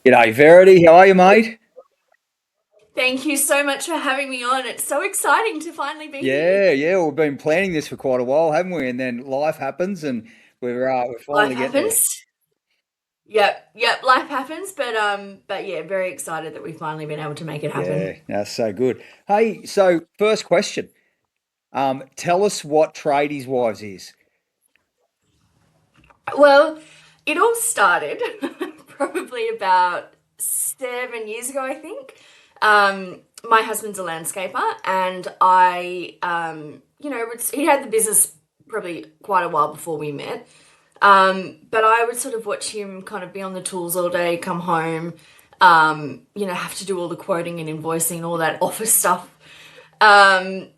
G'day, Verity. How are you, mate? Thank you so much for having me on. It's so exciting to finally be here. Yeah. We've been planning this for quite a while, haven't we? And then life happens, and we're Life finally getting there. happens. Yep, life happens, but yeah, very excited that we've finally been able to make it Yeah, happen. that's so good. Hey, so first question. Tell us what Tradies Wives is. Well, it all started probably about 7 years ago, I think. My husband's a landscaper, and he had the business probably quite a while before we met. But I would sort of watch him kind of be on the tools all day, come home, have to do all the quoting and invoicing, all that office stuff. And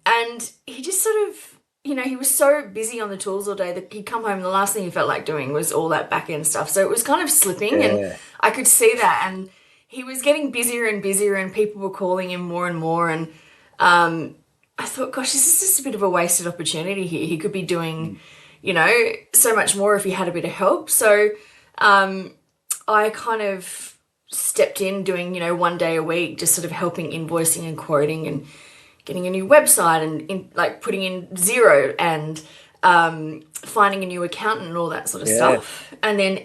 he just sort of, he was so busy on the tools all day that he'd come home and the last thing he felt like doing was all that back end stuff. So it was kind of slipping, and Yeah. I could see that. And he was getting busier and busier, and people were calling him more and more. And I thought, gosh, this is just a bit of a wasted opportunity here. He could be doing, Mm. so much more if he had a bit of help. So um, I kind of stepped in doing, one day a week, just sort of helping invoicing and quoting and getting a new website and like putting in zero and finding a new accountant and all that sort of Yeah. stuff. And then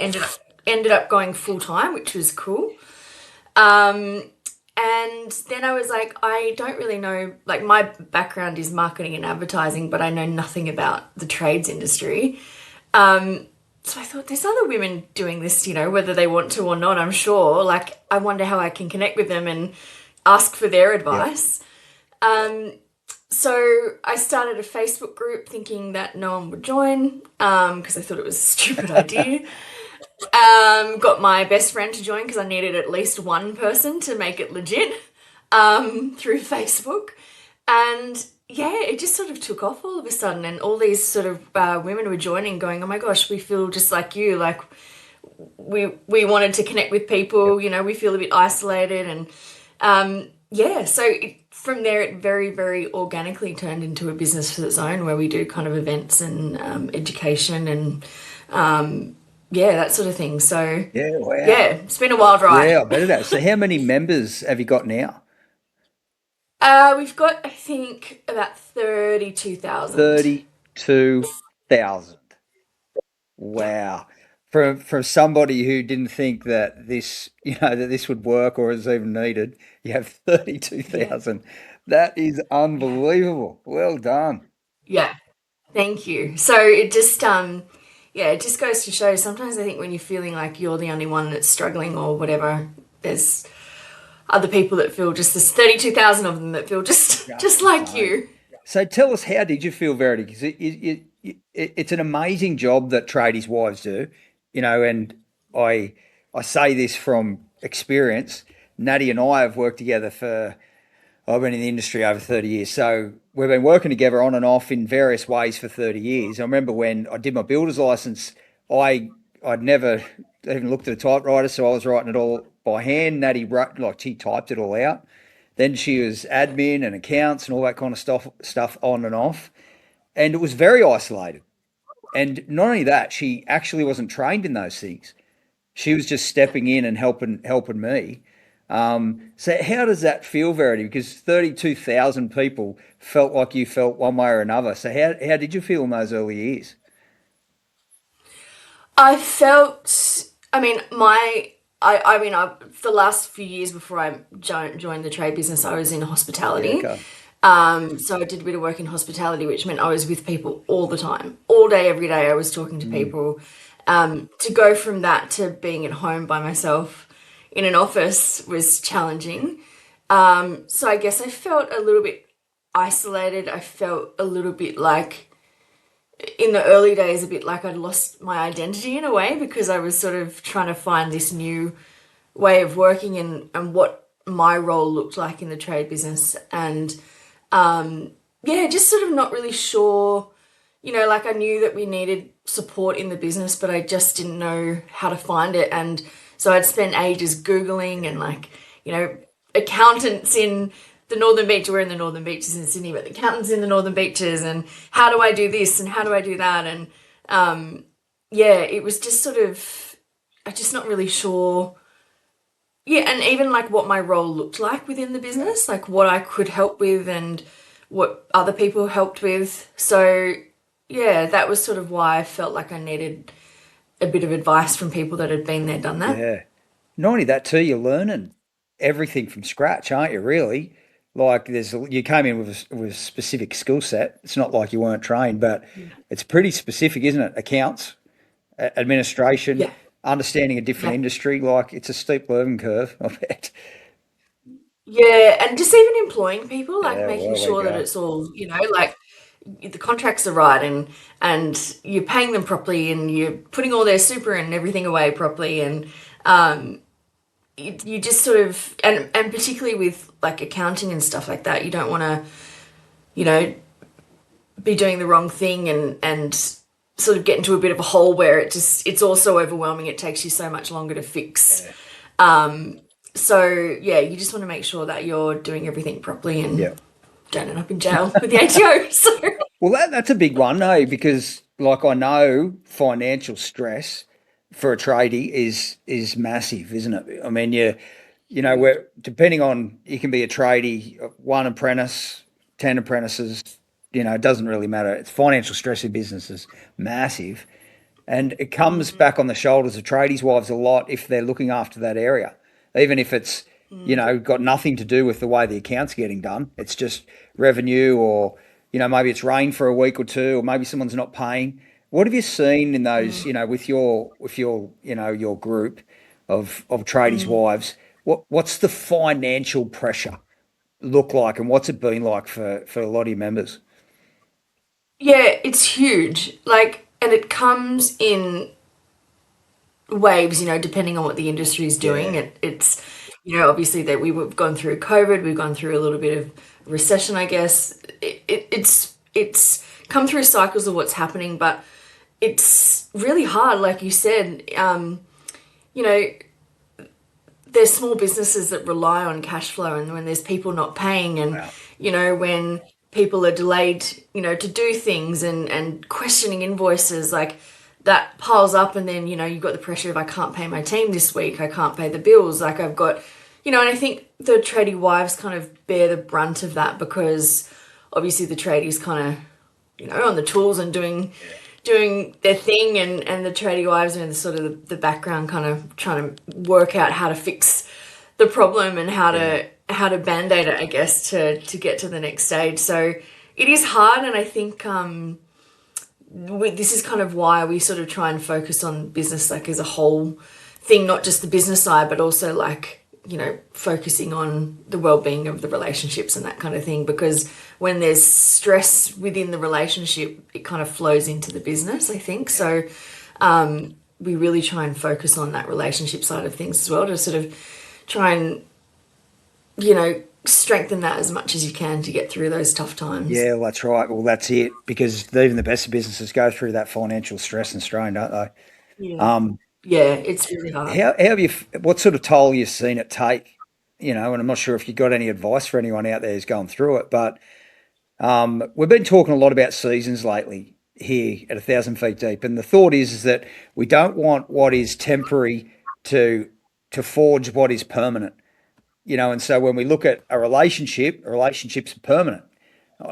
ended up going full time, which was cool. Um, and then I was like, I don't really know, like my background is marketing and advertising, but I know nothing about the trades industry. So I thought there's other women doing this, whether they want to or not, I'm sure. Like, I wonder how I can connect with them and ask for their Yep. advice. Um, so I started a Facebook group thinking that no one would join because I thought it was a stupid idea. Got my best friend to join because I needed at least one person to make it legit through Facebook. And yeah, it just sort of took off all of a sudden. And all these sort of women were joining, going, oh my gosh, we feel just like you. Like, we wanted to connect with Yep. people, we feel a bit isolated. And yeah, so from there, it very, very organically turned into a business of its own where we do kind of events and education and yeah, that sort of thing. So Yeah. yeah, Wow. it's been a wild ride. Yeah, I bet it has. So how many members have you got now? We've got, I think, about 32,000. 32,000. Yeah. Wow. From somebody who didn't think that this would work or is even needed, you have Yeah. 32,000. That is Yeah. unbelievable. Well done. Yeah. Thank you. So it just yeah, it just goes to show sometimes I think when you're feeling like you're the only one that's struggling or whatever, there's other people that feel just there's 32,000 of them that feel just Just just the like same. you. So tell us, how did you feel, Verity? Because it's an amazing job that tradies' wives do, and I I say this from experience. Natty and I have worked together for I've been in the industry over 30 years. So we've been working together on and off in various ways for 30 years. I remember when I did my builder's license, I'd never even looked at a typewriter, so I was writing it all by hand. Natty wrote, like she typed it all out. Then she was admin and accounts and all that kind of stuff on and off. And it was very isolated. And not only that, she actually wasn't trained in those things. She was just Yeah. stepping in and helping me. So how does that feel, Verity? Because 32,000 people felt like you felt one way or another. So how did you feel in those early years? I felt I mean my I mean I the last few years before I joined the trade business I was in Yeah, hospitality. okay. So I did a bit of work in hospitality, which meant I was with people all the time, all day, every day. I was talking to Mm, people. To go from that to being at home by myself in an office was challenging. So I guess I felt a little bit isolated. I felt a little bit like, in the early days, a bit like I'd lost my identity in a way because I was sort of trying to find this new way of working and what my role looked like in the trade business. And yeah, just sort of not really sure. Like I knew that we needed support in the business, but I just didn't know how to find it. And so I'd spent ages Googling and like, you know, accountants in the Northern Beach, we're in the Northern Beaches in Sydney, but the accountants in the Northern Beaches and how do I do this and how do I do that? And yeah, it was just sort of, I'm just not really sure yeah, and even like what my role looked like within the Yeah. business, like what I could help with and what other people helped with. So, yeah, that was sort of why I felt like I needed a bit of advice from people that had been there, done that. Yeah. Not only that too, you're learning everything from scratch, aren't you? Really, like you came in with with a specific skill set. It's not like you weren't trained, but Yeah. it's pretty specific, isn't it? Accounts, administration, Yeah. understanding a different Yeah. industry. Like it's a steep learning curve, I bet. Yeah, and just even employing people, like Yeah. making Well, there you sure that go. it's all, like the contracts are right and you're paying them properly and you're putting all their super and everything away properly and you just sort of and particularly with like accounting and stuff like that, you don't want to, you know, be doing the wrong thing and sort of get into a bit of a hole where it's also overwhelming. It takes you so much longer to fix. Yeah. So yeah, you just want to make sure that you're doing everything properly and Yeah. don't end up in jail with the ATO. So Well, that's a big one, no, because like I know financial stress for a tradie is massive, isn't it? I mean, you know, huge. where depending on you can be a tradie, one apprentice, 10 apprentices, you know, it doesn't really matter. It's financial stress in business is massive. And it comes back on the shoulders of tradies' wives a lot if they're looking after that area, even if it's, you know, got nothing to do with the way the account's getting done. It's just revenue or, you know, maybe it's rain for a week or two, or maybe someone's not paying. What have you seen in those, you know, with your, you know, your group of tradies' wives? What's the financial pressure look like, and what's it been like for a lot of your members? Yeah, it's huge. Like, and it comes in waves, depending on what the industry is doing. Yeah, It's, obviously that we've gone through COVID, we've gone through a little bit of recession, I guess. It's come through cycles of what's happening, but it's really hard, like you said. You know, there's small businesses that rely on cash flow, and when there's people not paying, and wow, when people are delayed, to do things and questioning invoices, like that piles up, and then you've got the pressure of I can't pay my team this week, I can't pay the bills, like I've got, and I think the tradie wives kind of bear the brunt of that because obviously the tradies kind of on the tools and yeah, doing their thing, and the tradie wives are in the sort of the background kind of trying to work out how to fix the problem and yeah, how to band-aid it, I guess, to get to the next stage. So it is hard, and I think this is kind of why we sort of try and focus on business like as a whole thing, not just the business side, but also like focusing on the well-being of the relationships and that kind of thing, because when there's stress within the relationship it kind of flows into the business, I think. yeah. So we really try and focus on that relationship side of things as well, to sort of try and strengthen that as much as you can to get through those tough times. Yeah, well, that's right. Well, that's it. Because even the best of businesses go through that financial stress and strain, don't they? Yeah, yeah, it's really hard. How have you? What sort of toll you've seen it take? You know, and I'm not sure if you've got any advice for anyone out there who's going through it, but we've been talking a lot about seasons lately here at 1,000 feet deep, and the thought is that we don't want what is temporary to forge what is permanent. You know, and so when we look at relationships are permanent.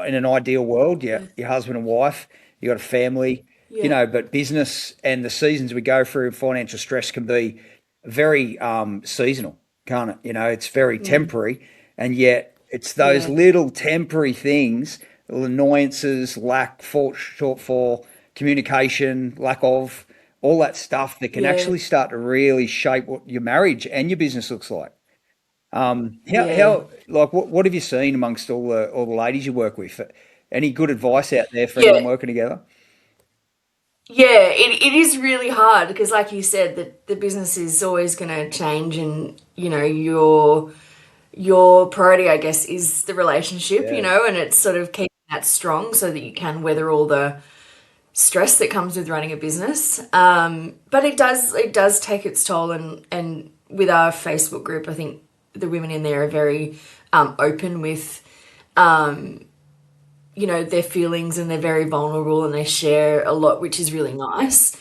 In an ideal world, Yeah, your husband and wife, you got a family, you yeah, know, but business and the seasons we go through, financial stress can be very seasonal, can't it? You know, it's very temporary, and yet it's those yeah, little temporary things, little annoyances, shortfall, communication, lack of all that stuff that can yeah, actually start to really shape what your marriage and your business looks like. yeah, Like what have you seen amongst all the ladies you work with? Any good advice out there for anyone yeah. working together? Yeah, it is really hard because, like you said, the business is always going to change, and your priority, I guess, is the relationship, Yeah, and it's sort of keeping that strong so that you can weather all the stress that comes with running a business. But it does take its toll, and with our Facebook group, I think the women in there are very open with their feelings, and they're very vulnerable and they share a lot, which is really nice.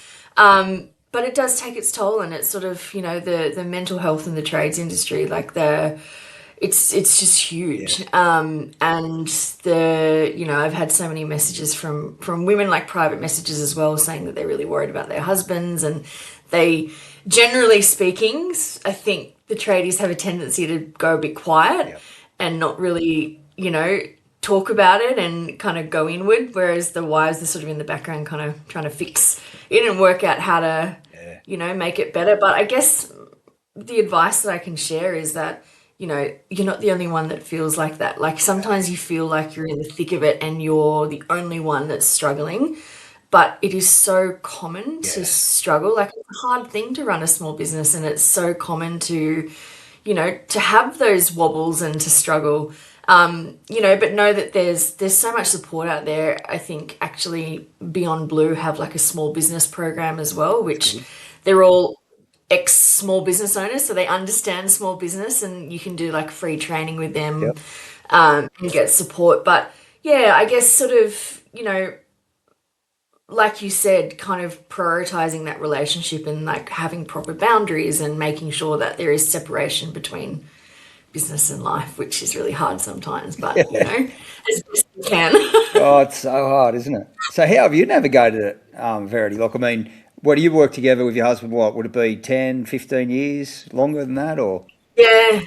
but it does take its toll, and it's sort of, the mental health in the trades industry, like it's just Yeah. huge. And I've had so many messages from women, like private messages as well, saying that they're really worried about their husbands, and they, generally speaking, I think the tradies have a tendency to go a bit quiet Yep. and not really, talk about it and kind of go inward, whereas the wives are sort of in the background, kind of trying to fix it and work out how to, Yeah. make it better. But I guess the advice that I can share is that, you're not the only one that feels like that. Like sometimes you feel like you're in the thick of it and you're the only one that's struggling, but it is so common to Yeah. struggle. Like it's a hard thing to run a small business, and it's so common to, to have those wobbles and to struggle. But know that there's so much support out there. I think actually Beyond Blue have like a small business program as well, That's which good. they're all ex small business owners, so they understand small business, and you can do like free training with them, Yep. and get support. But yeah, I guess sort of, like you said, kind of prioritizing that relationship and like having proper boundaries and making sure that there is separation between business and life, which is really hard sometimes, but as best you can. Oh, it's so hard, isn't it? So how have you navigated it, Verity? Like, I mean, what do you work together with your husband? What would it be, 10, 15 years, longer than that, or Yeah,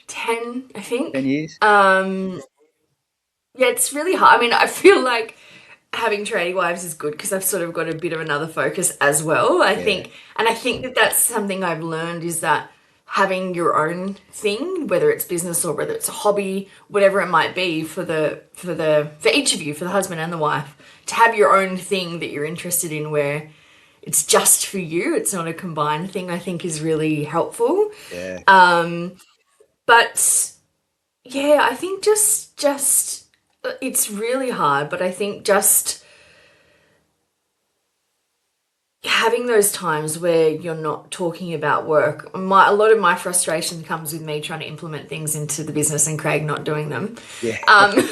10, I 10 think. years? Yeah, it's really hard. I mean, I feel like having TradieWives is good because I've sort of got a bit of another focus as well. I Yeah. think, and I think that that's something I've learned, is that having your own thing, whether it's business or whether it's a hobby, whatever it might be, for each of you, for the husband and the wife, to have your own thing that you're interested in, where it's just for you, it's not a combined thing, I think is really helpful. Yeah. But yeah, I think just it's really hard, but I think just having those times where you're not talking about work. A lot of my frustration comes with me trying to implement things into the business and Craig not doing them. Yeah. Um,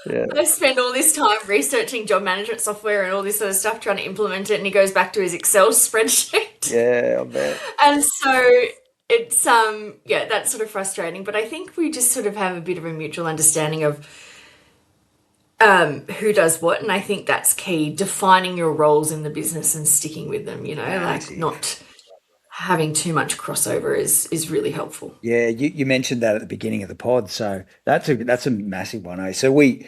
Yeah. I spend all this time researching job management software and all this sort of stuff trying to implement it, and he goes back to his Excel spreadsheet. Yeah, I bet. And so it's yeah, that's sort of frustrating, but I think we just sort of have a bit of a mutual understanding of who does what, and I think that's key, defining your roles in the business and sticking with them, like Massive. not having too much crossover is really helpful. Yeah, you mentioned that at the beginning of the pod, so that's a massive one, eh? So we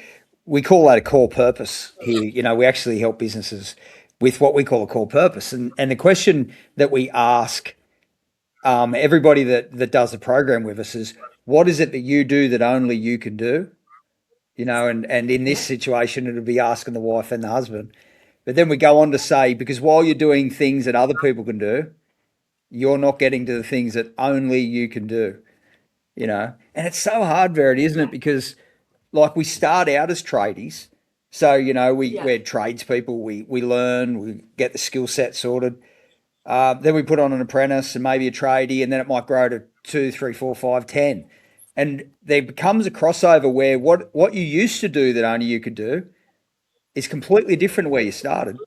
call that a core purpose here. We actually help businesses with what we call a core purpose, and the question that we ask everybody that does the program with us is, what is it that you do that only you can do? And in this Yeah. situation, it'll be asking the wife and the husband. But then we go on to say, because while you're doing things that other people can do, you're not getting to the things that only you can do. And it's so hard, Verity, isn't it? Because like we start out as tradies. So, Yeah. we're tradespeople, we learn, we get the skill set sorted. Then we put on an apprentice and maybe a tradie, and then it might grow to two, three, four, five, 10. And there becomes a crossover where what you used to do that only you could do is completely different to where you started.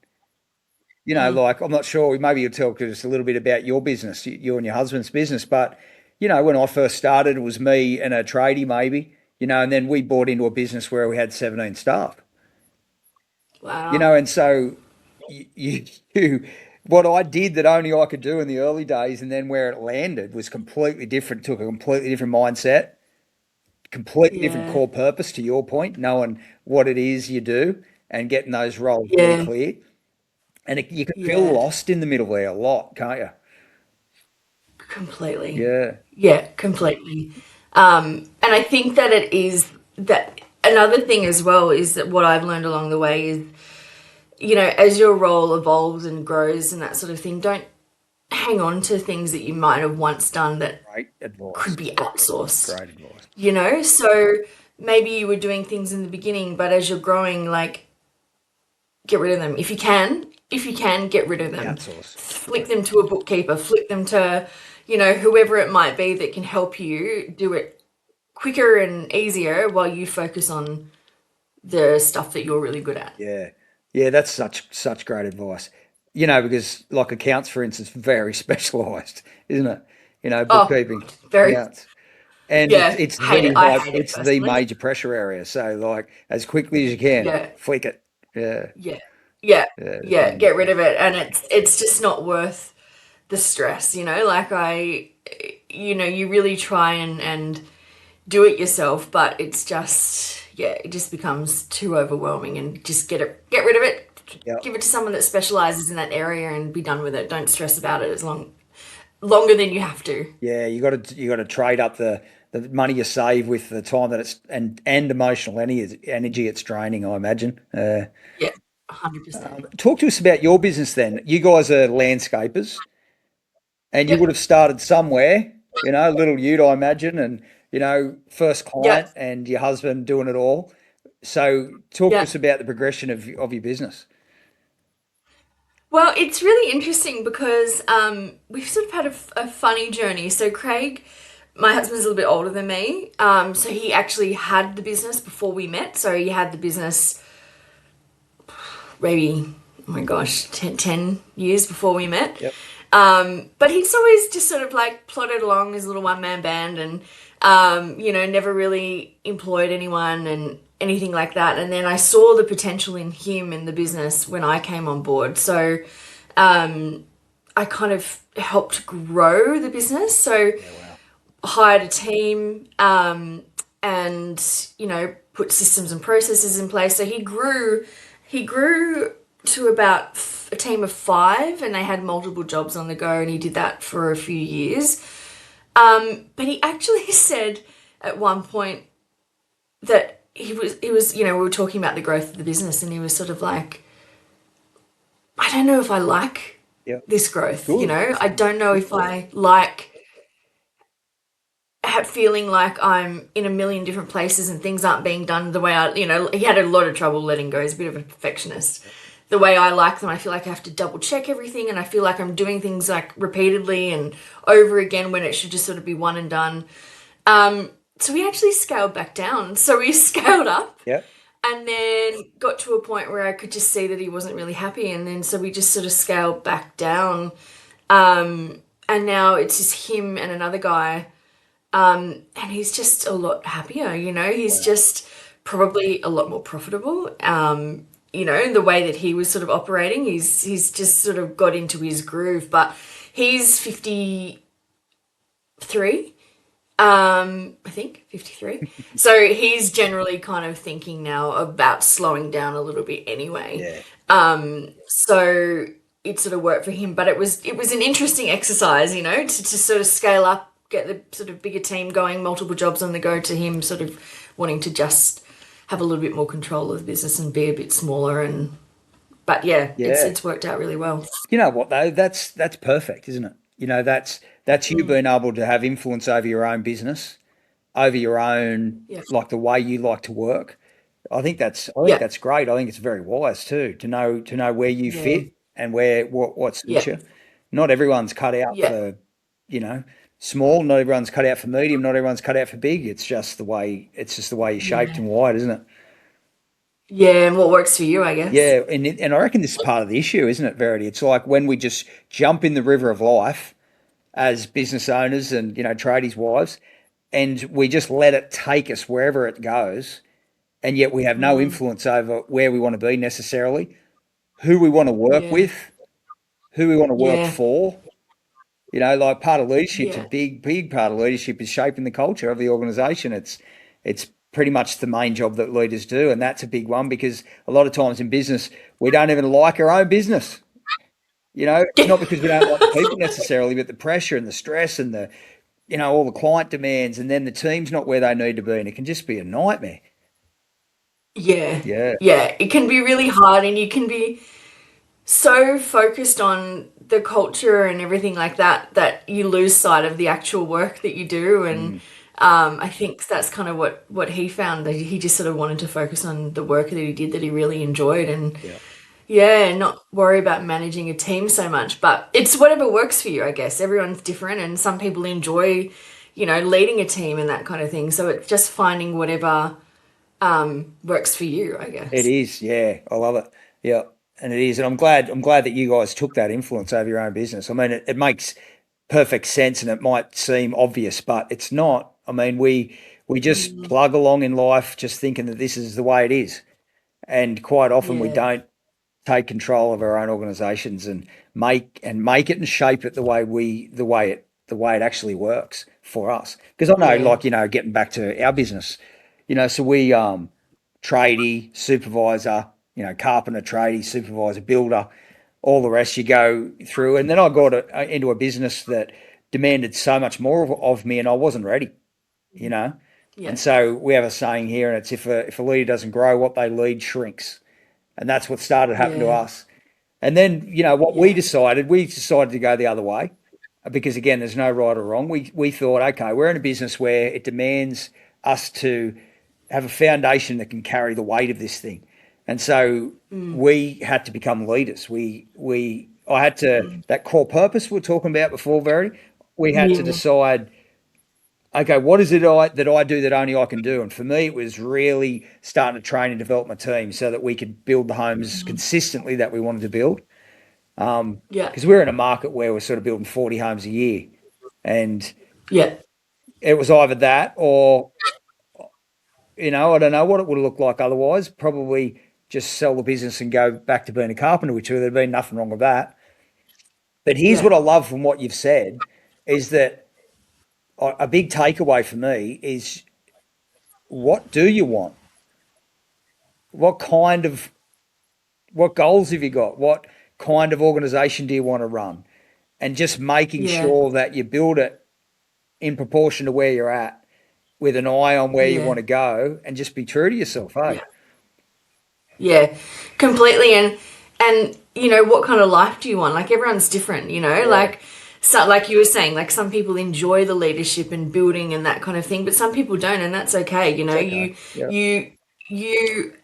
Mm. Like I'm not sure, maybe you'll tell us a little bit about your business, you and your husband's business. But, when I first started, it was me and a tradie maybe, and then we bought into a business where we had 17 staff. Wow. And so you what I did that only I could do in the early days, and then where it landed was completely different. Took a completely different mindset, completely different Yeah. core purpose. To your point, knowing what it is you do and getting those roles really Yeah. clear, and you can feel Yeah. lost in the middle there a lot, can't you? Completely. Yeah, Yeah, completely. And I think that it is that another thing as well is that what I've learned along the way is, as your role evolves and grows and that sort of thing, don't hang on to things that you might have once done that great advice. could be outsourced. Great advice. So maybe you were doing things in the beginning, but as you're growing, like, get rid of them if you can. If you can, get rid of them. Outsource. Flip them to a bookkeeper, flip them to, whoever it might be that can help you do it quicker and easier while you focus on the stuff that you're really good at. Yeah, yeah, that's such great advice. because like accounts, for instance, very specialised, isn't it? Oh Bookkeeping, God, very. accounts, and it's Yeah, it's hate it. the I high, hate it it's the personally. major pressure area. So like as quickly as you can, Yeah, flick it. Yeah, yeah, yeah, yeah, yeah. depending Get on rid of it, and it's just not worth the stress. Like you really try and do it yourself, but it's just yeah, it just becomes too overwhelming, and just get rid of it. yeah, Give it to someone that specializes in that area and be done with it. Don't stress about it as longer than you have to. yeah. You got to trade up the money you save with the time that it's and emotional energy it's draining. I imagine. Yeah, 100%. Talk to us about your business then. You guys are landscapers, and you would Yep, have started somewhere, little ute, I imagine, and first client yep, and your husband doing it all. So talk to us yep. about the progression of your business. Well, it's really interesting because we've sort of had a funny journey. So Craig, my husband's a little bit older than me. So he actually had the business before we met. So he had the business maybe, oh my gosh, 10 years before we met. Yep. But he's always just sort of like plodded along as a little one-man band and, never really employed anyone and anything like that. And then I saw the potential in him in the business when I came on board. So I kind of helped grow the business. So Yeah. Wow. hired a team and, put systems and processes in place. So he grew to about a team of five, and they had multiple jobs on the go, and he did that for a few years. But he actually said at one point that we were talking about the growth of the business, and he was sort of like, I don't know if I like Yep. this growth, Good. I don't know if I like feeling like I'm in a million different places and things aren't being done the way he had a lot of trouble letting go. He's a bit of a perfectionist. The way I like them, I feel like I have to double check everything, and I feel like I'm doing things like repeatedly and over again when it should just sort of be one and done. So we actually scaled back down. So we scaled up Yep. and then got to a point where I could just see that he wasn't really happy. And then so we just sort of scaled back down. And now it's just him and another guy. And he's just a lot happier, he's Wow. just probably a lot more profitable. The way that he was sort of operating, he's just sort of got into his groove. But he's 53, I think 53. So he's generally kind of thinking now about slowing down a little bit anyway. Yeah. So it sort of worked for him, but it was an interesting exercise, to sort of scale up, get the sort of bigger team going, multiple jobs on the go, to him sort of wanting to just have a little bit more control of the business and be a bit smaller. And but yeah, it's Yeah. it's worked out really well. You know what though? That's perfect, isn't it? That's you Mm, being able to have influence over your own business, over your own yeah, like the way you like to work. I think yeah, that's great. I think it's very wise too to know where you yeah, fit and where what yeah, suits you. Not everyone's cut out yeah, for, you know, small, not everyone's cut out for medium, not everyone's cut out for big. It's just the way you're shaped yeah, and wired, isn't it? yeah. And what works for you, I guess. Yeah, and I reckon this is part of the issue, isn't it, Verity? It's like when we just jump in the river of life as business owners and tradies wives, and we just let it take us wherever it goes, and yet we have no Mm, influence over where we want to be necessarily, who we want to work yeah, with, who we want to work yeah, for. Like part of leadership's a yeah, big, big part of leadership is shaping the culture of the organisation. It's pretty much the main job that leaders do, and that's a big one because a lot of times in business we don't even like our own business. Not because we don't like the people necessarily, but the pressure and the stress and all the client demands, and then the team's not where they need to be, and it can just be a nightmare. yeah, Yeah, yeah. It can be really hard, and you can be so focused on the culture and everything like that that you lose sight of the actual work that you do. And mm, I think that's kind of what he found, that he just sort of wanted to focus on the work that he did, that he really enjoyed, and yeah, yeah, not worry about managing a team so much. But it's whatever works for you, I guess. Everyone's different, and some people enjoy, leading a team and that kind of thing. So it's just finding whatever works for you, I it guess. is. Yeah, I love it. Yeah. and it is, and I'm glad that you guys took that influence over your own business. I mean, it makes perfect sense, and it might seem obvious, but it's not. I mean, we just Mm, plug along in life, just thinking that this is the way it is, and quite often we yeah, don't take control of our own organisations and make it and shape it the way it actually works for us. Because I know, yeah, like getting back to our business, so we tradie, supervisor, carpenter, tradie, supervisor, builder, all the rest you go through. And then I got into a business that demanded so much more of me, and I wasn't ready, you know. yeah, And so we have a saying here, and it's if a leader doesn't grow, what they lead shrinks. And that's what started happening to yeah, us. And then, what yeah, we decided to go the other way because again, there's no right or wrong. We thought, okay, we're in a business where it demands us to have a foundation that can carry the weight of this thing. And so mm, we had to become leaders. I had to mm, that core purpose we are talking about before, Verity. We had to yeah, decide, okay, what is it that I do that only I can do? And for me, it was really starting to train and develop my team so that we could build the homes mm, consistently that we wanted to build. yeah, Because we're in a market where we're sort of building 40 homes a year, and yeah, it was either that or I don't know what it would have looked like otherwise. Probably just sell the business and go back to being a carpenter, which would have been nothing wrong with that. But here's yeah, what I love from what you've said is that a big takeaway for me is what do you want? What kind of what goals have you got? What kind of organization do you want to run? And just making yeah, sure that you build it in proportion to where you're at with an eye on where you yeah, want to go and just be true to yourself, hey? yeah, yeah, completely. And what kind of life do you want? Like everyone's different, Yeah, like so like you were saying, like some people enjoy the leadership and building and that kind of thing, but some people don't, and that's okay. it's okay. Yeah. You you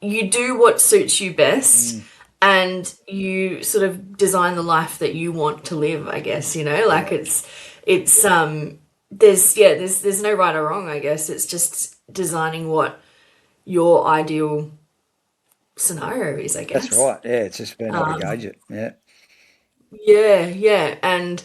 you do what suits you best, Mm, and you sort of design the life that you want to live, I guess, like yeah. it's there's no right or wrong, I guess. It's just designing what your ideal scenario is, I That's guess. right. Yeah, it's just being able to gauge it. Yeah. Yeah, yeah, and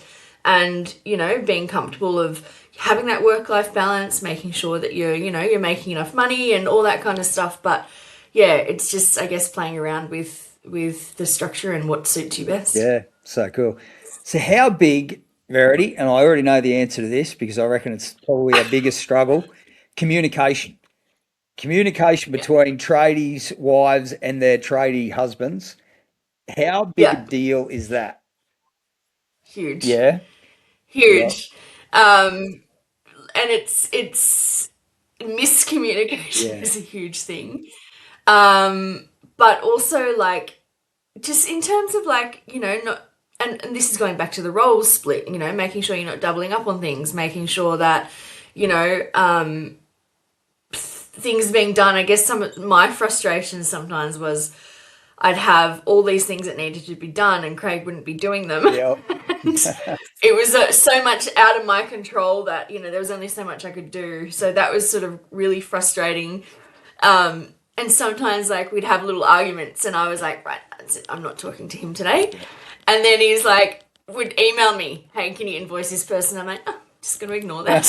being comfortable of having that work-life balance, making sure that you're making enough money and all that kind of stuff. But yeah, it's just, I guess, playing around with the structure and what suits you best. Yeah. So cool. So how big, Verity, and I already know the answer to this because I reckon it's probably our biggest struggle, communication. Communication Yeah, between tradies' wives and their tradie husbands. How big a yeah, deal is that? huge, Yeah. Yeah. huge. Um, and it's miscommunication Yeah. is a huge thing. But also like just in terms of like not and this is going back to the role split, making sure you're not doubling up on things, making sure that you know things being done. I guess some of my frustrations sometimes was I'd have all these things that needed to be done and Craig wouldn't be doing them. Yeah. And it was so much out of my control that there was only so much I could do, so that was sort of really frustrating. And sometimes like we'd have little arguments and I was like, right, that's it, I'm not talking to him today. And then he's like, would email me, hey, can you invoice this person? I'm like, oh, I'm just gonna ignore that.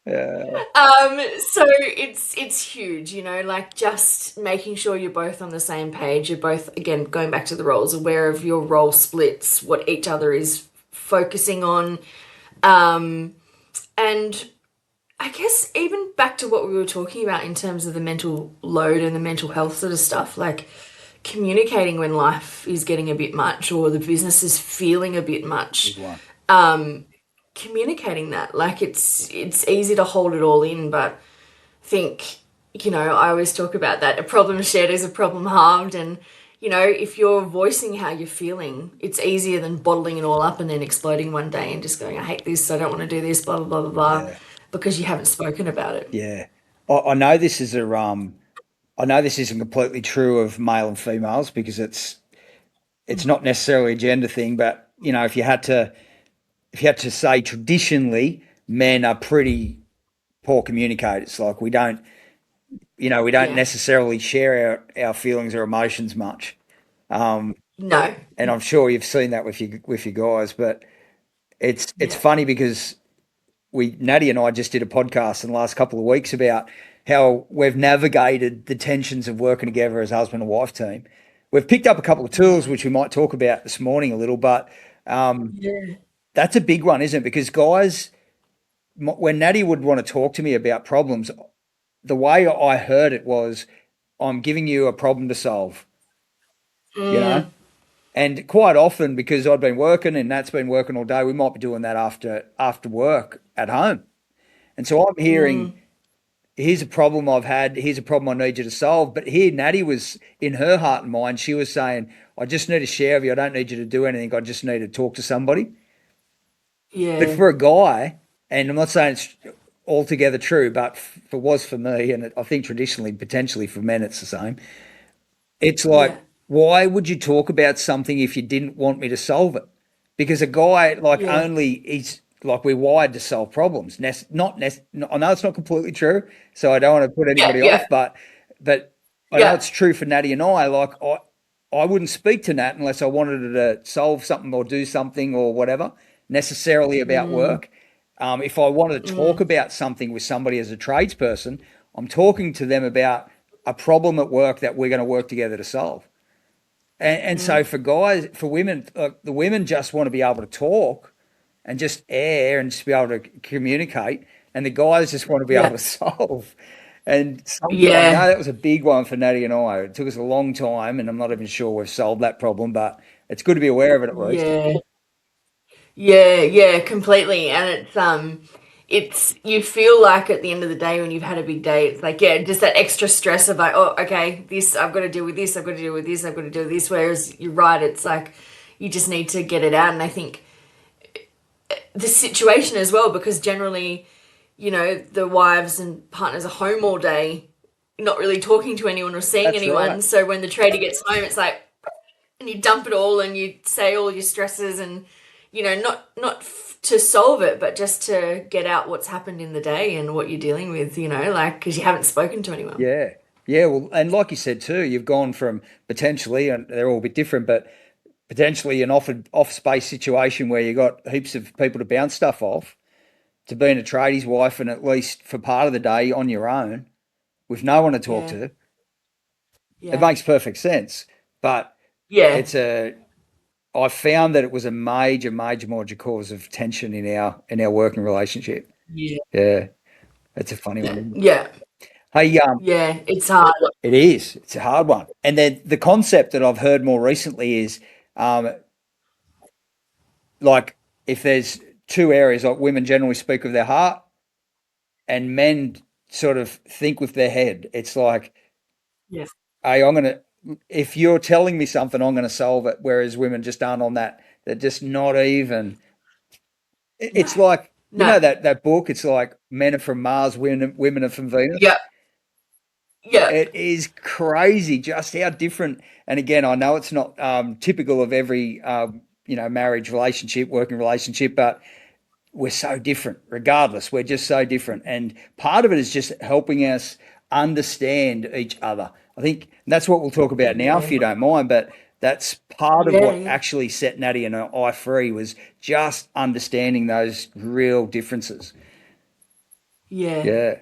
Yeah. So it's huge, like just making sure you're both on the same page. You're both, again, going back to the roles, aware of your role splits, what each other is focusing on. And I guess even back to what we were talking about in terms of the mental load and the mental health sort of stuff, like communicating when life is getting a bit much or the business is feeling a bit Big much, one. communicating that. Like it's easy to hold it all in, but I think, I always talk about that. A problem shared is a problem halved. And, if you're voicing how you're feeling, it's easier than bottling it all up and then exploding one day and just going, I hate this, I don't want to do this, blah, blah, blah, blah, blah, Yeah. because you haven't spoken about it. Yeah. I know this is I know this isn't completely true of male and females because it's not necessarily a gender thing, but if you had to say traditionally, men are pretty poor communicators. Like we don't, we don't Yeah. necessarily share our feelings or emotions much. Um, No. and I'm sure you've seen that with your guys, but it's Yeah. funny because we Natty and I just did a podcast in the last couple of weeks about how we've navigated the tensions of working together as a husband and wife team. We've picked up a couple of tools Yeah. which we might talk about this morning a little, but Yeah. that's a big one, isn't it? Because guys, when Natty would want to talk to me about problems, the way I heard it was, I'm giving you a problem to solve, you know? Mm, And quite often, because I'd been working and Nat's been working all day, we might be doing that after work at home. And so I'm hearing, mm, here's a problem I've had, here's a problem I need you to solve. But here, Natty was in her heart and mind, she was saying, I just need to share with you. I don't need you to do anything. I just need to talk to somebody. But yeah. for a guy, and I'm not saying it's altogether true, but for was for me, and I think traditionally, potentially for men, it's the same. It's Yeah. like, why would you talk about something if you didn't want me to solve it? Because a guy like Yeah. only he's like we're wired to solve problems. I know it's not completely true, so I don't want to put Yeah. anybody Yeah. off, but I know Yeah. it's true for Natty and I. Like I wouldn't speak to Nat unless I wanted her to solve something or do something or whatever necessarily about Mm, work. If I wanted to talk mm, about something with somebody as a tradesperson, I'm talking to them about a problem at work that we're going to work together to solve. And so mm. for guys, for women, the women just want to be able to talk and just air and just be able to communicate, and the guys just want to be able Yeah. to solve. And I know Yeah. that was a big one for Natty and I. It took us a long time, and I'm not even sure we've solved that problem, but it's good to be aware of it at least. Yeah. Yeah. Yeah. Completely. And it's you feel like at the end of the day when you've had a big day, it's like yeah, just that extra stress of like, oh, okay, this I've got to deal with this, I've got to deal with this, I've got to deal with this. Whereas you're right, it's like you just need to get it out. And I think the situation as well, because generally, the wives and partners are home all day, not really talking to anyone or seeing That's right. anyone. So when the trader gets home, it's like, and you dump it all and you say all your stresses and, not to solve it, but just to get out what's happened in the day and what you're dealing with, like, because you haven't spoken to anyone. Yeah. Yeah. Well, and like you said too, you've gone from potentially, and they're all a bit different, but potentially an off space situation where you got heaps of people to bounce stuff off to being a tradies wife and at least for part of the day on your own with no one to talk Yeah. to. It Yeah. makes perfect sense. But Yeah. it's a I found that it was a major cause of tension in our working relationship. Yeah. Yeah. It's a funny one, isn't it? Yeah. Hey, Yeah. It's hard. it is. It's a hard one. And then the concept that I've heard more recently is um, like if there's two areas, like women generally speak with their heart and men sort of think with their head. It's like, Yeah. hey, if you're telling me something, I'm gonna solve it. Whereas women just aren't on that. They're just not even. No. It's like No. that book. It's like men are from Mars, women are from Venus. Yeah. Yeah. It is crazy just how different. And again, I know it's not typical of every marriage relationship, working relationship, but we're so different regardless. We're just so different. And part of it is just helping us understand each other. I think that's what we'll talk about now, if Yeah. you don't mind. But that's part of Yeah. what Yeah. actually set Natty and I free was just understanding those real differences. Yeah. Yeah.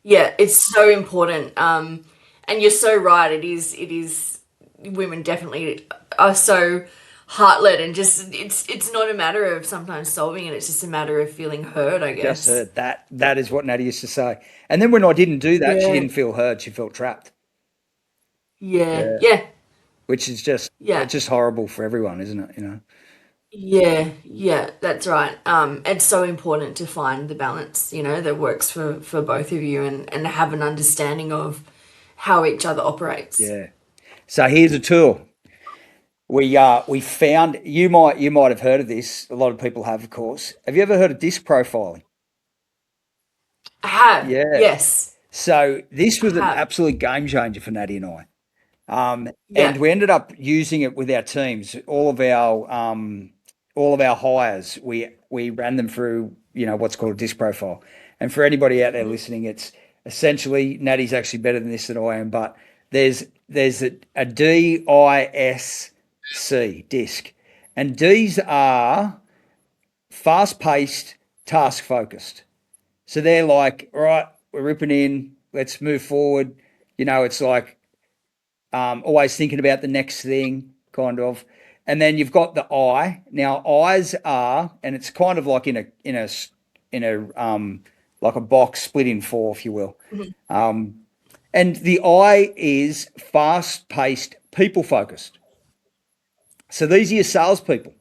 Yeah, it's so important. And you're so right. It is women definitely are so heart-led and just it's not a matter of sometimes solving it, it's just a matter of feeling heard, I Just guess. heard that. That is what Natty used to say. And then when I didn't do that, she Yeah. didn't feel heard. She felt trapped. Yeah. Yeah. Yeah. Which is just Yeah. it's just horrible for everyone, isn't it? Yeah. Yeah, that's right. It's so important to find the balance, that works for both of you and have an understanding of how each other operates. Yeah. So here's a tool. We found you might have heard of this. A lot of people have, of course. Have you ever heard of disc profiling? I have. Yeah. Yes. So this I was an have. absolute game changer for Natty and I. And Yeah. we ended up using it with our teams. All of our hires, we ran them through what's called a disc profile. And for anybody out there listening, it's essentially, Natty's actually better than this than I am, but there's a DISC, disc, and D's are fast paced, task focused. So they're like, all right, we're ripping in, let's move forward. It's like always thinking about the next thing, kind of. And then you've got the I. Now eyes are, and it's kind of like in a like a box split in four, if you will. Mhm. And the I is fast paced, people focused. So these are your salespeople.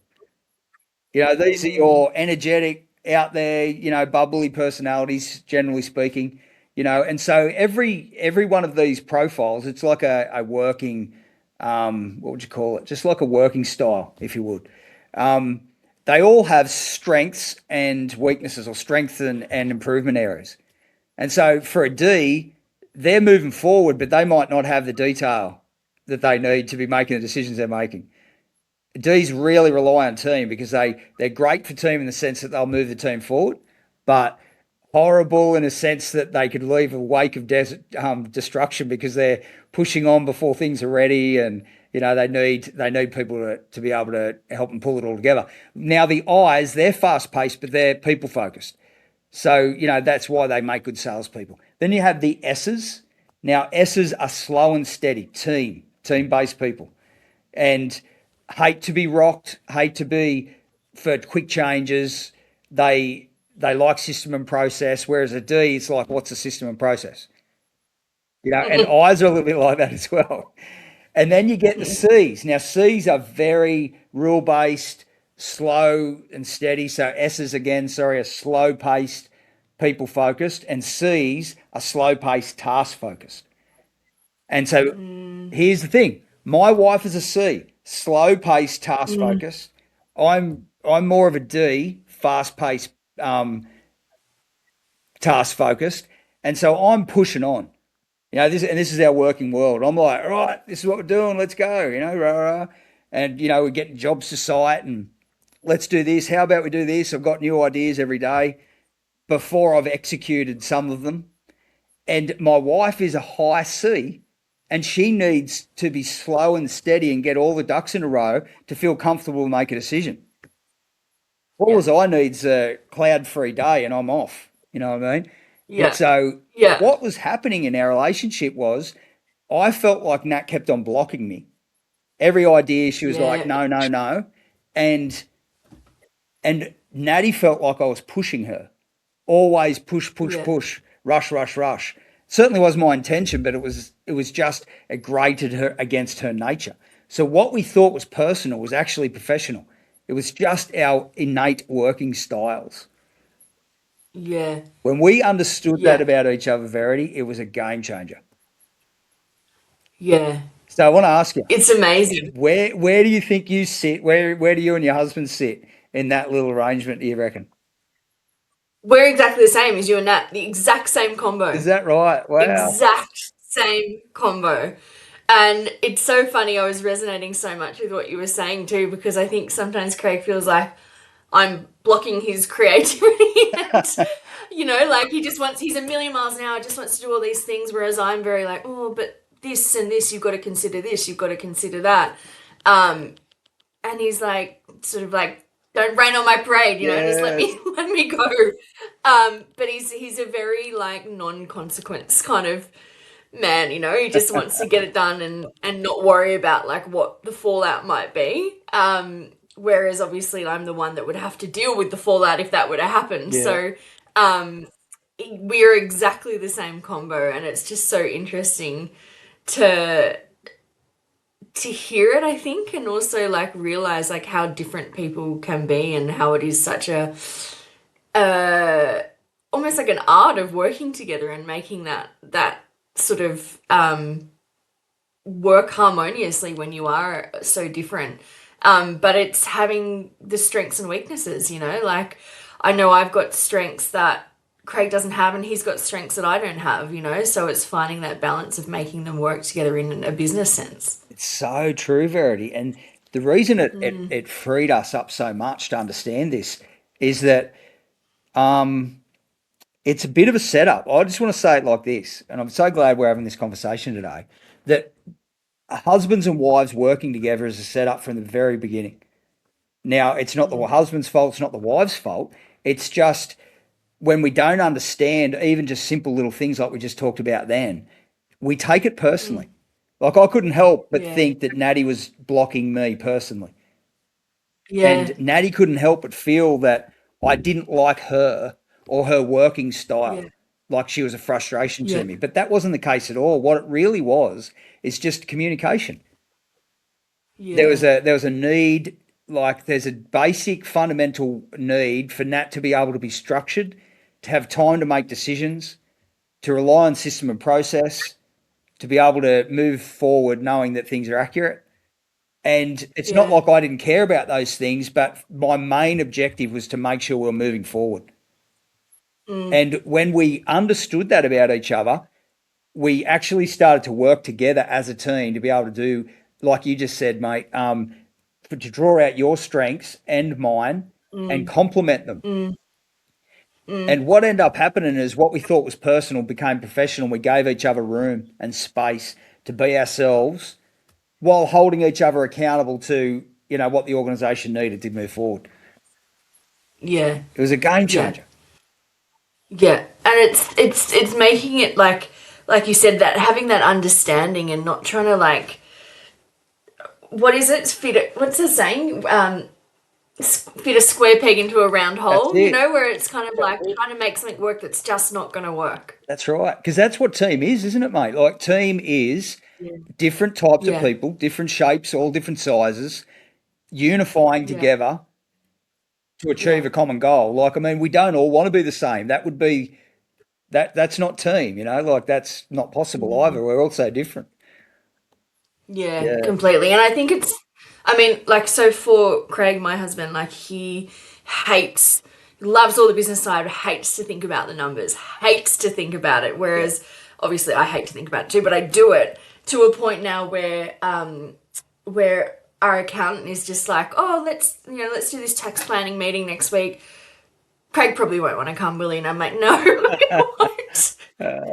These are Mm. your energetic, out there, bubbly personalities, generally speaking. And so every one of these profiles, it's like a working, what would you call it? Just like a working style, if you would. Um, they all have strengths and weaknesses, or strengths and improvement areas. And so for a D, they're moving forward, but they might not have the detail that they need to be making the decisions they're making. D's really rely on team because they're great for team in the sense that they'll move the team forward, but horrible in a sense that they could leave a wake of destruction because they're pushing on before things are ready, and they need people to be able to help them pull it all together. Now the I's, they're fast paced, but they're people focused. So that's why they make good salespeople. Then you have the S's. Now S's are slow and steady, team based people, and hate to be rocked, hate to be for quick changes. They like system and process, whereas a D, it's like, what's the system and process? And I's are a little bit like that as well. And then you get the C's. Now C's are very rule based, slow and steady. So S's again, sorry, are slow paced, people focused, and C's are slow paced, task focused. And so Mm. here's the thing. My wife is a C, slow paced, task Mm. focused. I'm more of a D, fast paced, task focused. And so I'm pushing on. This is our working world. I'm like, all right, this is what we're doing. Let's go. Rah, rah. And we're getting jobs to site, and let's do this. How about we do this? I've got new ideas every day before I've executed some of them. And my wife is a high C, and she needs to be slow and steady and get all the ducks in a row to feel comfortable and make a decision. All Yeah. as I need's a cloud-free day, and I'm off. You know what I mean? And Yeah. so Yeah. what was happening in our relationship was I felt like Nat kept on blocking me. Every idea she was like, Yeah. no, no, no. And Natty felt like I was pushing her. Always push, push, Yeah. push, rush, rush, rush. Certainly was my intention, but it was just it grated her against her nature. So what we thought was personal was actually professional. It was just our innate working styles. Yeah. When we understood that Yeah. about each other, Verity, it was a game changer. Yeah. So I want to ask you, It's amazing. where do you think you sit? Where do you and your husband sit in that little arrangement, do you reckon? We're exactly the same as you and Nat, the exact same Is combo. that right? Wow. Exact same combo. And it's so funny, I was resonating so much with what you were saying too, because I think sometimes Craig feels like I'm blocking his creativity and like he's a million miles an hour, just wants to do all these things, whereas I'm very like, oh, but this and this, you've got to consider this, you've got to consider that. Um, and he's like, sort of like, don't rain on my parade, just let me Yes. let me go. But he's a very like non-consequence kind of man, he just wants to get it done and not worry about like what the fallout might be. Whereas obviously I'm the one that would have to deal with the fallout if that were to happen. Yeah. So um, we're exactly the same combo, and it's just so interesting to hear it, I think, and also like realize like how different people can be and how it is such a uh almost like an art of working together and making that sort of work harmoniously when you are so different. But it's having the strengths and weaknesses, like I know I've got strengths that Craig doesn't have, and he's got strengths that I don't have, so it's finding that balance of making them work together in a business sense. It's so true, Verity. And the reason Mm. it freed us up so much to understand this is that it's a bit of a setup. I just want to say it like this, and I'm so glad we're having this conversation today, that husbands and wives working together is a setup from the very beginning. Now, it's not the Mm, husband's fault, it's not the wife's fault. It's just when we don't understand even just simple little things like we just talked about then, we take it mm, personally. Like I couldn't help but yeah, think that Natty was blocking me personally. yeah, And Natty couldn't help but feel that I didn't like her or her working style, yeah, like she was a frustration yeah, to me. But that wasn't the case at all. What it really was is just communication. yeah, There was a need, like there's a basic fundamental need for Nat to be able to be structured, to have time to make decisions, to rely on system and process, to be able to move forward knowing that things are accurate. And it's not yeah, like I didn't care about those things, but my main objective was to make sure we were moving forward. mm, And when we understood that about each other, we actually started to work together as a team to be able to do, like you just said, mate, to draw out your strengths and mine and mm, complement them. mm, mm, And what ended up happening is what we thought was personal became professional. We gave each other room and space to be ourselves while holding each other accountable to, what the organization needed to move forward. yeah, It was a game yeah, changer. yeah. And it's making it like you said, that having that understanding and not trying to like, what is it? Fit it. What's the saying? Fit a square peg into a round That's hole. You it. know, where it's kind of like trying to make something work that's just not going to work. That's right. Because that's what team is, isn't it, mate? Like team is Yeah, different types of yeah, people, different shapes, all different sizes, unifying yeah, together to achieve yeah. a common goal. Like, I mean, we don't all want to be the same. That would be that's not team, like that's not possible Mm. either. We're all so different. Yeah, Yeah. completely. And I think it's, I mean, like, so for Craig, my husband, like, he hates, loves all the business side, hates to think about the numbers, hates to think about it. Yeah. Whereas, obviously, I hate to think about it too, but I do it to a point now where our accountant is just like, oh, let's do this tax planning meeting next week. Craig probably won't want to come, will he? And I'm like, no, I won't.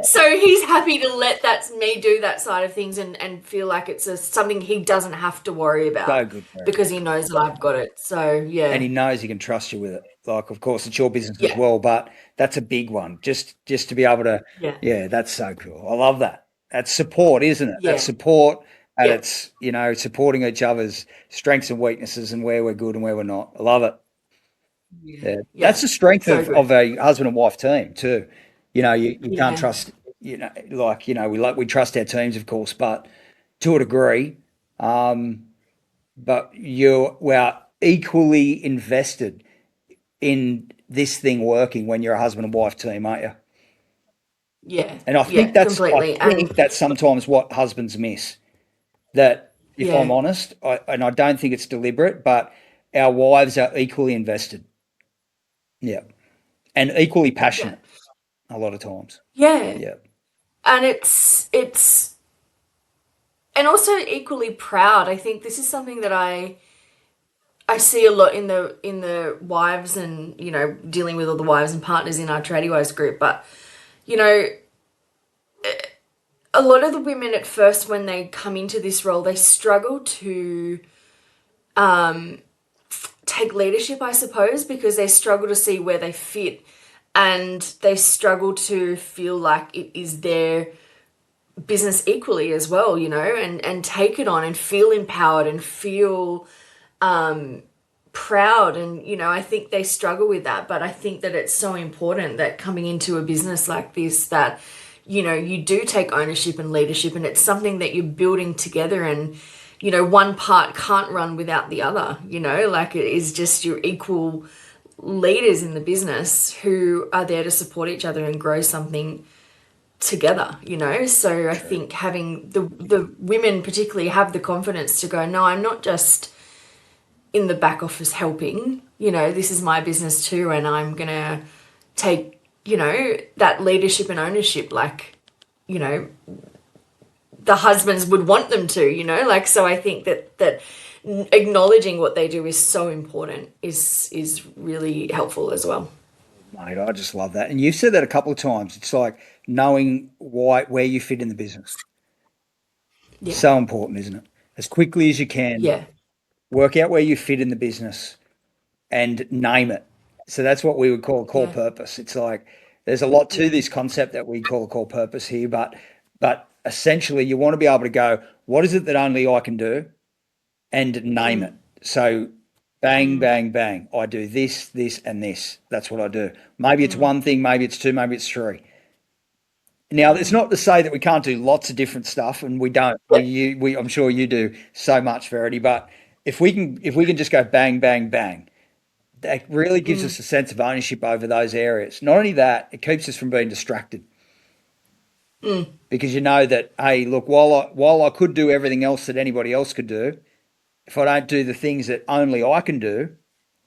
So he's happy to let that me do that side of things and feel like it's something he doesn't have to worry So about good, Mary. because he knows that I've got it. So And yeah, he knows he can trust you with it. Like, of course, it's your business as yeah, well, but that's a big one. Just to be able to, yeah, yeah, that's so cool. I love that. That's support, isn't it? That's yeah, support, and yeah, it's supporting each other's strengths and weaknesses and where we're good and where we're not. I love it. yeah, Yeah, that's yeah. the strength So of good. a husband and wife team too. You can't Yeah, trust. We trust our teams, of course, but to a degree. Um, but we're equally invested in this thing working when you're a husband and wife team, aren't you? yeah, And yeah, I completely. And think that's sometimes what husbands miss. That if I'm yeah, honest, and I don't think it's deliberate, but our wives are equally invested. Yeah, and equally yeah, passionate a lot of times. yeah. Yeah, And it's and also equally proud. I think this is something that I see a lot in the wives and dealing with all the wives and partners in our TradieWives group. But you know, a lot of the women at first when they come into this role, they struggle to take leadership, I suppose, because they struggle to see where they fit, and they struggle to feel like it is their business equally as well, and take it on and feel empowered and feel proud. And I think they struggle with that, but I think that it's so important that coming into a business like this, that you do take ownership and leadership, and it's something that you're building together. And one part can't run without the other, like it is just your equal leaders in the business who are there to support each other and grow something together. So I true. think having the women particularly have the confidence to go, no, I'm not just in the back office helping. This is my business too, and I'm gonna take that leadership and ownership, like you know the husbands would want them to. Like, so I think that acknowledging what they do is so important, is really helpful as well. Mate, I just love that. And you've said that a couple of times. It's like knowing where you fit in the business. Yeah. So important, isn't it? As quickly as you can, Yeah. work out where you fit in the business and name it. So that's what we would call a core Yeah. purpose. It's like there's a lot to Yeah. this concept that we call a core purpose here, but essentially you want to be able to go, what is it that only I can do? And name it. Mm. So bang, Mm. bang, bang. I do this, this, and this. That's what I do. Maybe it's Mm. one thing, maybe it's two, maybe it's three. Now, it's Mm. not to say that we can't do lots of different stuff, and we don't. Yeah. I'm sure you do so much, Verity. But if we can just go bang, bang, bang, that really gives Mm. us a sense of ownership over those areas. Not only that, it keeps us from being distracted Mm. because you know that, hey, look, while I could do everything else that anybody else could do, if I don't do the things that only I can do,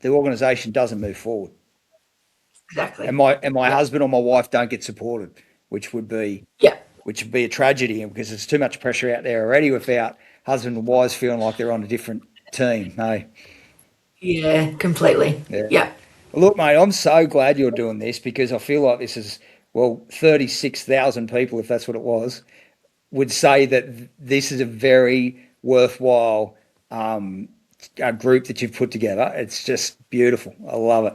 the organisation doesn't move forward, and Exactly. my Yeah. husband or my wife don't get supported, which would be Yeah. which would be a tragedy because there's too much pressure out there already without husband and wives feeling like they're on a different team. Hey, Yeah. Completely. yeah. Yeah. Well, look, mate, I'm so glad you're doing this because I feel like this is, well, 36,000 people, if that's what it was, would say that this is a very worthwhile group that you've put together. It's just beautiful. I love it.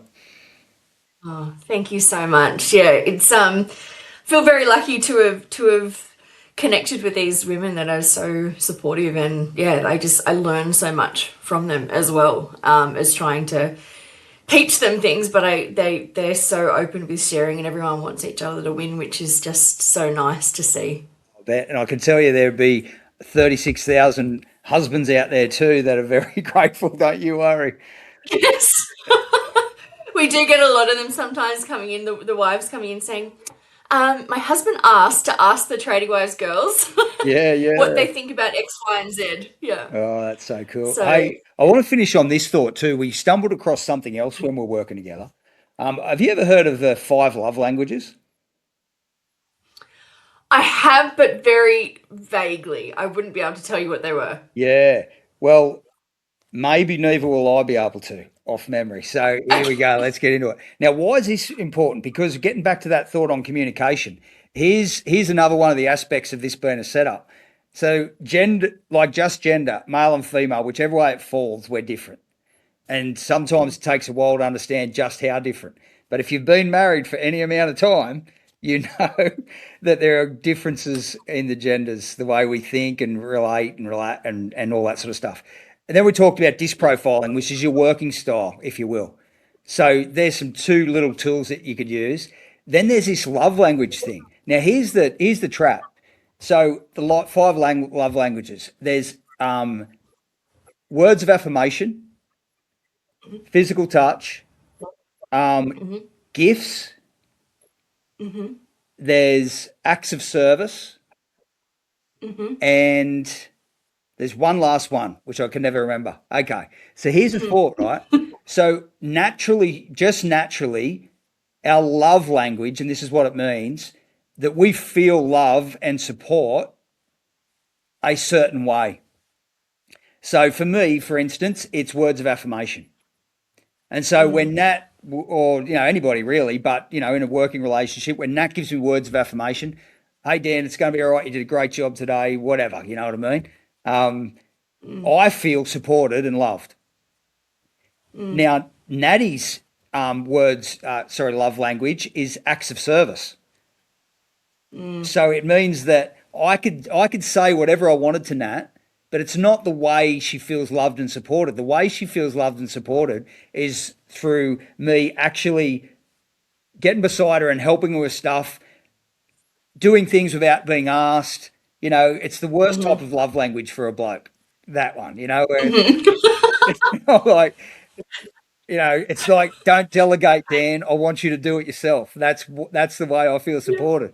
Oh, thank you so much. Yeah, it's feel very lucky to have connected with these women that are so supportive, and yeah, I learn so much from them as well, as trying to teach them things, but they're so open with sharing, and everyone wants each other to win, which is just so nice to see. I bet. And I can tell you there'd be 36,000 husbands out there too that are very grateful. Don't you worry. Yes. We do get a lot of them sometimes coming in, the wives coming in saying, my husband asked to ask the TradieWives girls Yeah, what yeah. they think about X, Y, and Z. Yeah. Oh, that's so cool. So Hey, I want to finish on this thought too. We stumbled across something else when we're working together. Have you ever heard of the five love languages? I have, but very vaguely. I wouldn't be able to tell you what they were. Yeah. Well, maybe neither will I be able to off memory. So here we Okay. go. Let's get into it. Now, why is this important? Because getting back to that thought on communication, here's another one of the aspects of this being a setup. So gender, like just gender, male and female, whichever way it falls, we're different. And sometimes it takes a while to understand just how different. But if you've been married for any amount of time, you know that there are differences in the genders, the way we think and relate and all that sort of stuff. And then we talked about disc profiling, which is your working style, if you will. So there's some two little tools that you could use. Then there's this love language thing. Now here's the trap. So the five love languages. There's words of affirmation, physical touch, um, Mm-hmm. gifts, Mm-hmm. there's acts of service, Mm-hmm. and there's one last one, which I can never remember. Okay. So here's a thought, right? So naturally, just naturally, our love language, and this is what it means, that we feel love and support a certain way. So for me, for instance, it's words of affirmation. And so when Mm. Nat, or anybody really, but in a working relationship, when Nat gives me words of affirmation, hey Dan, it's going to be all right. You did a great job today. Whatever, you know what I mean. Um, Mm. I feel supported and loved. Mm. Now Natty's love language is acts of service. Mm. So it means that I could say whatever I wanted to Nat, but it's not the way she feels loved and supported. The way she feels loved and supported is through me actually getting beside her and helping her with stuff, doing things without being asked. It's the worst type Mm-hmm. of love language for a bloke. That one, where Mm-hmm. it's like, it's like, don't delegate, Dan. I want you to do it yourself. That's the way I feel supported.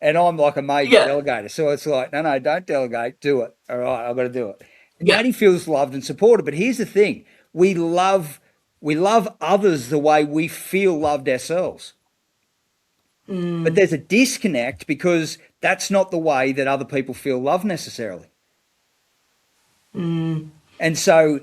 And I'm like a major Yeah. delegator. So it's like, no, no, don't delegate. Do it. All right, I've got to do it. And Yeah. Natty feels loved and supported. But here's the thing. We love others the way we feel loved ourselves. But Mm. there's a disconnect because that's not the way that other people feel love necessarily. Mm. And so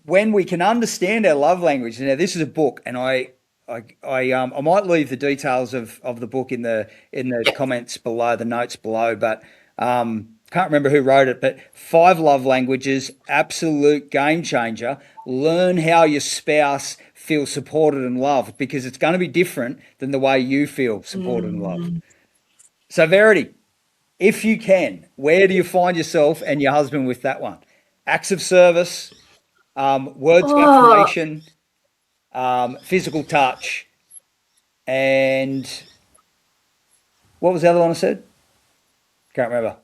when we can understand our love language, now this is a book, and I I might leave the details of the book in the Yeah. comments below, the notes below, but can't remember who wrote it. But five love languages, absolute game changer. Learn how your spouse feels supported and loved because it's going to be different than the way you feel supported and loved. Mm. So, Verity, if you can, where do you find yourself and your husband with that one? Acts of service, words of Oh, affirmation, physical touch, and what was the other one I said? Can't remember.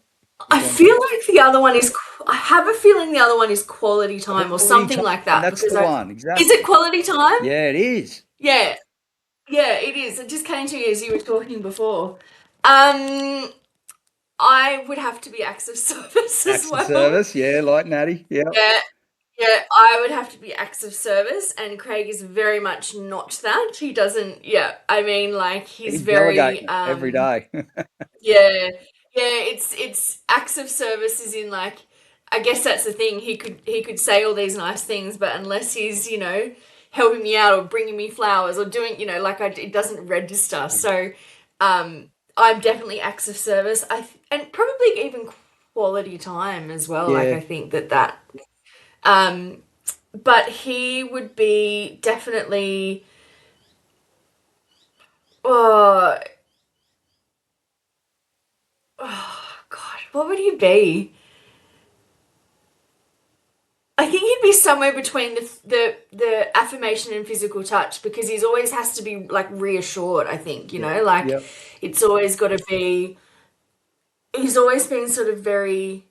I Which one? feel like the other one is. I have a feeling the other one is quality time or Quality something time. like that That's because the I. one. Is it Exactly. quality time? Yeah, it is. Yeah, yeah, it is. It just came to me as you were talking before. Um, I would have to be acts of service as Acts of well. service. Yeah, like Natty. Yeah. Yeah, yeah, I would have to be acts of service, and Craig is very much not that. He doesn't. Yeah, I mean, like he's He's delegating very it every day. yeah, yeah. It's acts of service is in like. I guess that's the thing. He could say all these nice things, but unless he's helping me out or bringing me flowers or doing like it doesn't register. So I'm definitely acts of service. And probably even quality time as well. Like Yeah. I think that um, but he would be definitely. Oh, oh God, what would he be? I think he'd be somewhere between the affirmation and physical touch because he's always has to be like reassured. I think Yeah. like Yep. it's always got to be. He's always been sort of very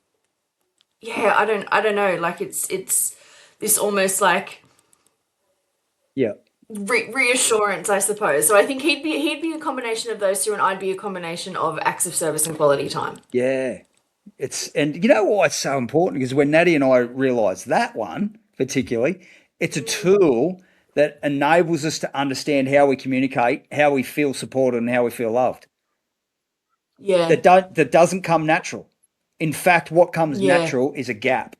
yeah. I don't know. Like it's this almost like Yep. reassurance, I suppose. So I think he'd be a combination of those two, and I'd be a combination of acts of service and quality time. Yeah. It's and you know why it's so important because when Natty and I realised that one particularly, it's a Mm. tool that enables us to understand how we communicate, how we feel supported, and how we feel loved. Yeah, That doesn't come natural. In fact, what comes yeah, natural is a gap,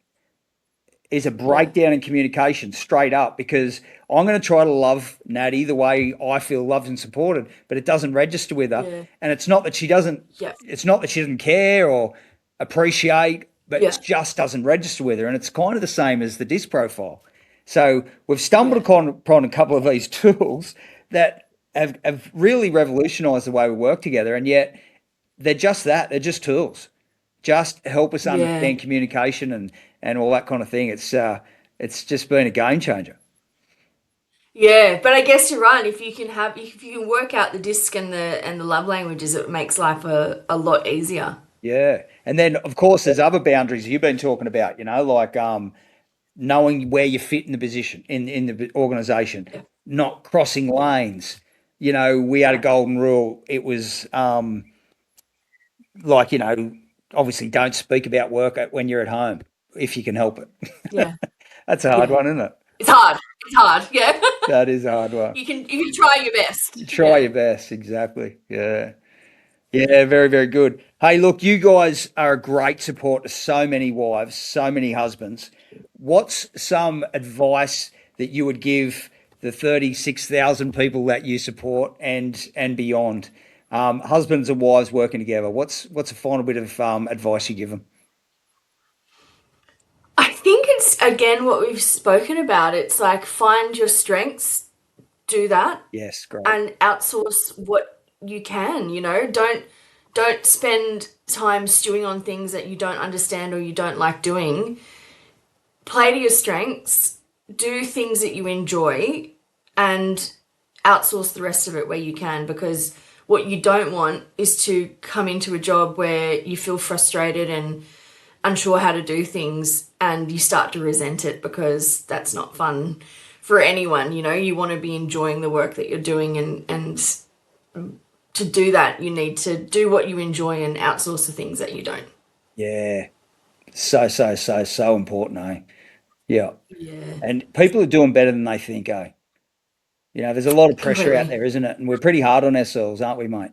is a yeah, breakdown in communication straight up because I'm going to try to love Natty the way I feel loved and supported, but it doesn't register with her. yeah, And yeah, it's not that she doesn't care or appreciate, but it yeah, just doesn't register with her. And it's kind of the same as the disc profile. So we've stumbled yeah, upon a couple of these tools that have really revolutionized the way we work together. And yet they're just that, they're just tools just help us yeah. understand communication and all that kind of thing. It's just been a game changer. Yeah, but I guess you're right. If you can work out the disc and the love languages, it makes life a lot easier. Yeah, and then of course there's other boundaries you've been talking about. Like knowing where you fit in the position in the organization, Yeah, not crossing yeah, lanes. We had a yeah, golden rule. It was like obviously don't speak about work when you're at home if you can help it. yeah, That's a hard yeah. one, isn't it? It's hard. It's hard. Yeah. That is a hard one. You can try your best. Try Yeah. your best, exactly. Yeah. Yeah, very, very good. Hey, look, you guys are a great support to so many wives, so many husbands. What's some advice that you would give the 36,000 people that you support and beyond? Husbands and wives working together. What's a final bit of advice you give them? I think it's again what we've spoken about. It's like find your strengths, do that, Yes, great. and outsource what you can. Don't spend time stewing on things that you don't understand or you don't like doing. Play to your strengths, do things that you enjoy, and outsource the rest of it where you can because what you don't want is to come into a job where you feel frustrated and unsure how to do things and you start to resent it because that's not fun for anyone. You want to be enjoying the work that you're doing, and to do that you need to do what you enjoy and outsource the things that you don't. Yeah. So, so, so, so important, eh? Yeah. Yeah, And people are doing better than they think, eh? There's a lot of pressure out completely. there, isn't it? And we're pretty hard on ourselves, aren't we, mate?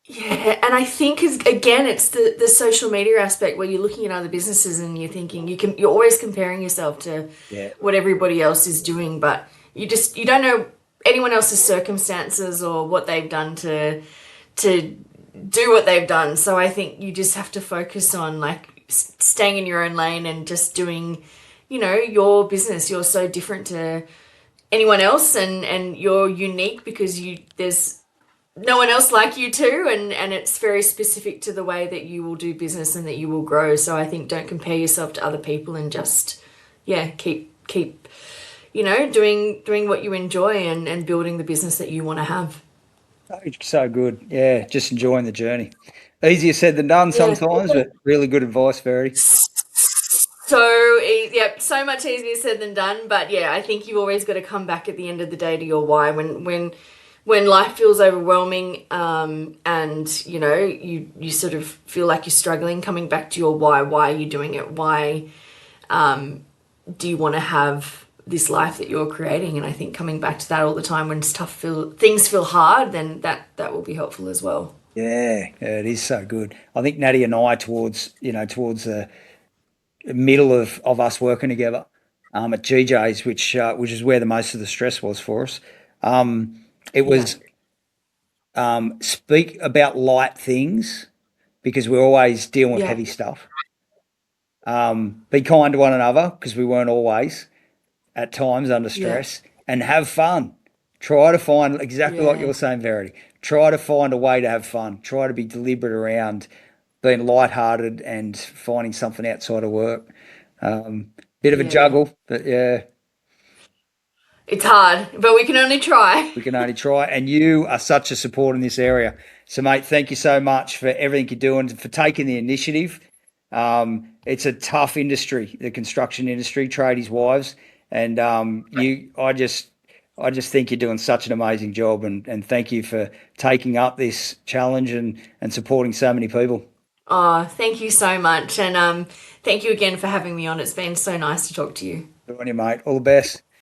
Yeah, and I think again it's the social media aspect where you're looking at other businesses and you're thinking you're always comparing yourself to Yeah. what everybody else is doing, but you don't know anyone else's circumstances or what they've done to do what they've done. So I think you just have to focus on like staying in your own lane and just doing, your business. You're so different to anyone else, and you're unique because there's no one else like you too, and it's very specific to the way that you will do business and that you will grow. So I think don't compare yourself to other people and just keep doing what you enjoy and building the business that you want to have. So good. Yeah, just enjoying the journey. Easier said than done Yeah. sometimes, but really good advice, Verity. Yep, so much easier said than done. But yeah, I think you've always got to come back at the end of the day to your why when life feels overwhelming, and you sort of feel like you're struggling. Coming back to your why. Why are you doing it? Why do you want to have this life that you're creating? And I think coming back to that all the time when things feel hard, then that will be helpful as well. Yeah, it is so good. I think Natty and I towards the middle of us working together at GJ's, which is where the most of the stress was for us. It Yeah, was speak about light things because we're always dealing with yeah, heavy stuff. Be kind to one another because we weren't always at times under yeah, stress, and have fun. Try to find exactly like yeah, you're saying, Verity. Try to find a way to have fun. Try to be deliberate around being lighthearted and finding something outside of work. Bit of a yeah. juggle, but yeah, It's hard, but we can only try. we can only try. And you are such a support in this area. So, mate, thank you so much for everything you're doing, for taking the initiative. It's a tough industry, the construction industry, tradies' wives, and I just think you're doing such an amazing job, and thank you for taking up this challenge and supporting so many people. Oh, thank you so much. And thank you again for having me on. It's been so nice to talk to you. Good on you, mate. All the best.